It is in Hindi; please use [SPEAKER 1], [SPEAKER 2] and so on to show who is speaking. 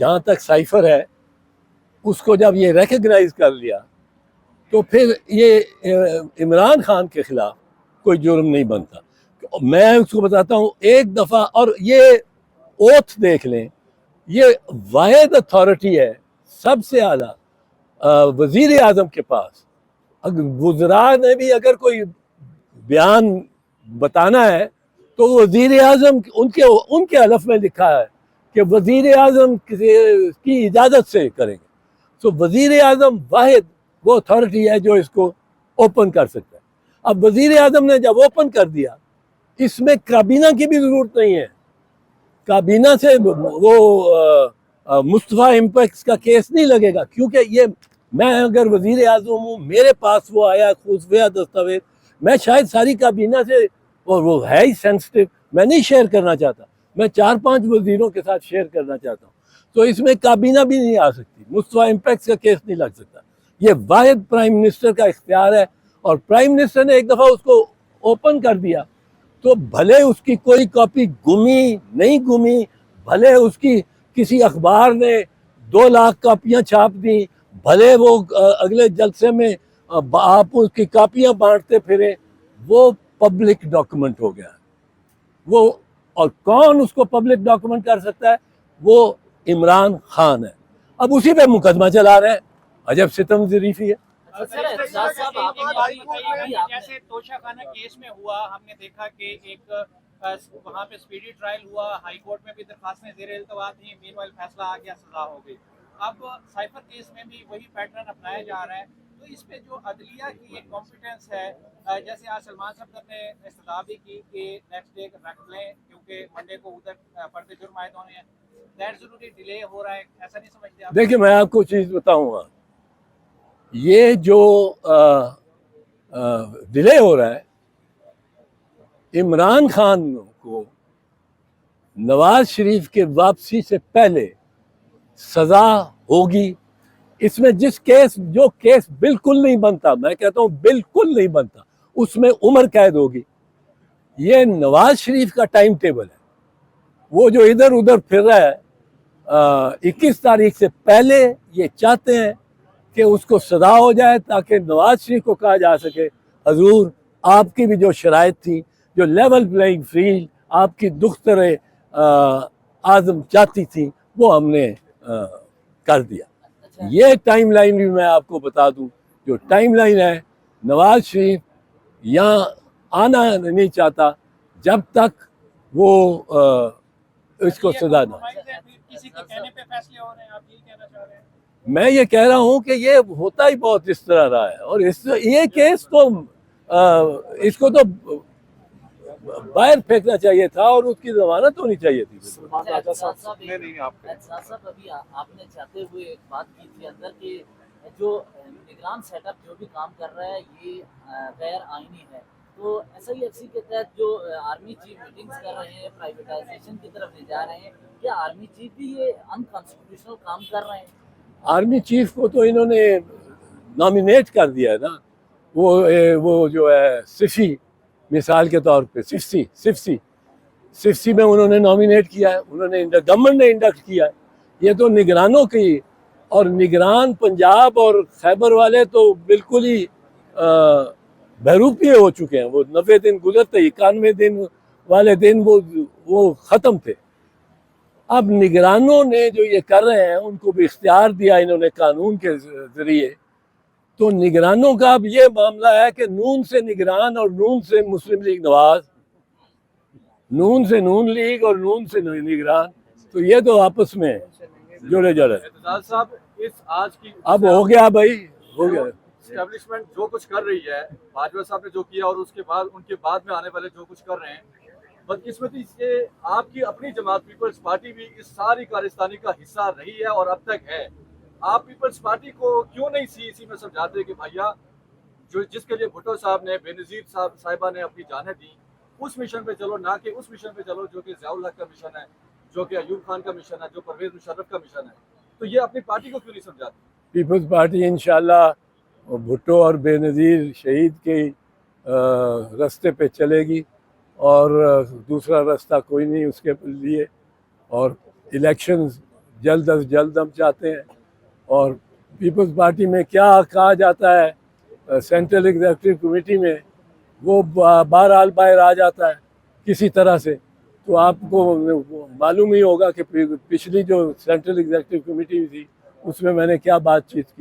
[SPEAKER 1] जहाँ तक साइफर है उसको जब ये रिकग्नाइज कर लिया तो फिर ये इमरान खान के खिलाफ कोई जुर्म नहीं बनता। मैं उसको बताता हूँ एक दफ़ा, और ये ओथ देख लें, ये वाहिद अथॉरिटी है सबसे आला वजीर आजम के पास। अगर वज़रा ने भी अगर कोई बयान बताना है तो वजीर आजम उनके उनके हलफ में लिखा है कि वजीर आजम की इजाज़त से करेंगे। तो वजीर आजम वाहिद वो अथॉरिटी है जो इसको ओपन कर सकता है। अब वजीर आजम ने जब ओपन कर दिया, इसमें काबीना की भी ज़रूरत नहीं है। काबीना से वो मुस्तफ़ा इम्पैक्ट का केस नहीं लगेगा, क्योंकि ये मैं अगर वजीर आजम हूँ, मेरे पास वो आया खुफिया दस्तावेज, मैं शायद सारी काबीना से, और वो है ही सेंसिटिव, मैं नहीं शेयर करना चाहता, मैं 4-5 वजीरों के साथ शेयर करना चाहता हूँ। तो इसमें काबीना भी नहीं आ सकती, मुस्तफ़ा इम्पैक्ट का केस नहीं लग सकता। ये वाहिद प्राइम मिनिस्टर का इख्तियार है, और प्राइम मिनिस्टर ने एक दफ़ा उसको ओपन कर दिया तो भले उसकी कोई कॉपी गुमी नहीं गुमी, भले उसकी किसी अखबार ने 2 लाख कॉपियां छाप दी, भले वो अगले जलसे में आप उसकी कॉपियां बांटते फिरे, वो पब्लिक डॉक्यूमेंट हो गया वो। और कौन उसको पब्लिक डॉक्यूमेंट कर सकता है? वो इमरान खान है। अब उसी पे मुकदमा चला रहे हैं। अजब सितम ज़रीफ़ी है।
[SPEAKER 2] जैसे तोशाखाना केस में हुआ, हमने देखा कि एक वहाँ पे स्पीडी ट्रायल हुआ, हाई कोर्ट में भी दरखास्तें ज़ेर इल्तवा थी, मीनवाइल फैसला आ गया, सजा हो गई। अब साइफर केस में भी वही पैटर्न अपनाया जा रहा है। तो इस पे जो अदलिया की एक कॉम्पिटेंस है, जैसे आज सलमान सफदर ने इस्तदा भी की कि नेक्स्ट डे रख लें क्योंकि मंडे को उधर पर्दे जुर्म आयद होने हैं, गैर जरूरी डिले हो रहा है, ऐसा नहीं समझते आप?
[SPEAKER 1] देखिए, मैं आपको चीज़ बताऊँगा, ये जो डिले हो रहा है, इमरान खान को नवाज शरीफ के वापसी से पहले सजा होगी। इसमें जो केस बिल्कुल नहीं बनता, मैं कहता हूं बिल्कुल नहीं बनता, उसमें उम्र कैद होगी। ये नवाज शरीफ का टाइम टेबल है, वो जो इधर उधर फिर रहा है, 21 तारीख से पहले ये चाहते हैं कि उसको सजा हो जाए, ताकि नवाज शरीफ को कहा जा सके हजूर आपकी भी जो शराइत थी, जो लेवल प्लेइंग फील्ड आपकी दुख्तर आजम चाहती थी, वो हमने कर दिया। ये टाइमलाइन भी मैं आपको बता दूं, जो टाइमलाइन है, नवाज शरीफ यहाँ आना नहीं चाहता जब तक वो इसको सजा ना।
[SPEAKER 2] किसी के कहने पे फैसले हो रहे हैं, आप यही कहना चाह रहे हैं?
[SPEAKER 1] मैं ये कह रहा हूँ कि ये होता ही बहुत इस तरह रहा है, और ये केस तो इसको तो बाहर फेंकना चाहिए था और उसकी जमानत होनी चाहिए थी।
[SPEAKER 3] अभी आपने चाहते हुए एक बात की थी अंदर कि जो निगरान सेटअप जो भी काम कर रहा है ये गैर आईनी है, तो SIFC के तहत जो आर्मी चीफ मीटिंग्स कर रहे हैं, प्राइवेटाइजेशन की तरफ ले जा रहे हैं, क्या आर्मी चीफ भी ये अनकॉन्स्टिट्यूशनल काम कर रहे हैं?
[SPEAKER 1] आर्मी चीफ को तो इन्होंने नॉमिनेट कर दिया है ना, वो जो है सिफी, मिसाल के तौर पे सिफसी में उन्होंने नॉमिनेट किया है, उन्होंने गवर्नमेंट ने इंडक्ट किया है। ये तो निगरानों की, और निगरान पंजाब और खैबर वाले तो बिल्कुल ही बहरूपिये हो चुके हैं। वो 90 दिन गुजरते, 91 दिन वाले दिन वो ख़त्म थे। अब निगरानों ने जो ये कर रहे हैं, उनको भी इख्तियार दिया इन्होंने कानून के ज़रिए। तो निगरानों का अब ये मामला है कि नून से निगरान और नून से मुस्लिम लीग नवाज, नून से नून लीग और नून से निगरान, तो ये तो आपस में जुड़े जुड़े।
[SPEAKER 4] साहब, इस आज की
[SPEAKER 1] अब हो गया भाई, हो गया।
[SPEAKER 4] एस्टेब्लिशमेंट जो कुछ कर रही है, बाजवा साहब ने जो किया और उसके बाद उनके बाद में आने वाले जो कुछ कर रहे हैं, बदकिस्मती से आपकी अपनी जमात पीपल्स पार्टी भी इस सारी कारस्तानी का हिस्सा रही है और अब तक है। आप पीपल्स पार्टी को क्यों नहीं CEC में समझाते कि भैया जो जिसके लिए भुट्टो साहब ने, बेनज़ीर साहिबा ने अपनी जानें दी, उस मिशन पे चलो, ना कि उस मिशन पे चलो जो कि ज़ियाउल हक का मिशन है, जो कि अयूब खान का मिशन है, जो परवेज़ मुशर्रफ का मिशन है। तो ये अपनी पार्टी को क्यों नहीं समझाती?
[SPEAKER 1] पीपल्स पार्टी इंशाल्लाह भुट्टो और बेनज़ीर शहीद के रास्ते पे चलेगी, और दूसरा रास्ता कोई नहीं उसके लिए। और इलेक्शंस जल्द अज जल्द हम चाहते हैं। और पीपल्स पार्टी में क्या कहा जाता है सेंट्रल एग्जीक्यूटिव कमेटी में, वो बहरहाल बाहर आ जाता है किसी तरह से। तो आपको मालूम ही होगा कि पिछली जो सेंट्रल एग्जीक्यूटिव कमेटी थी उसमें मैंने क्या बातचीत की।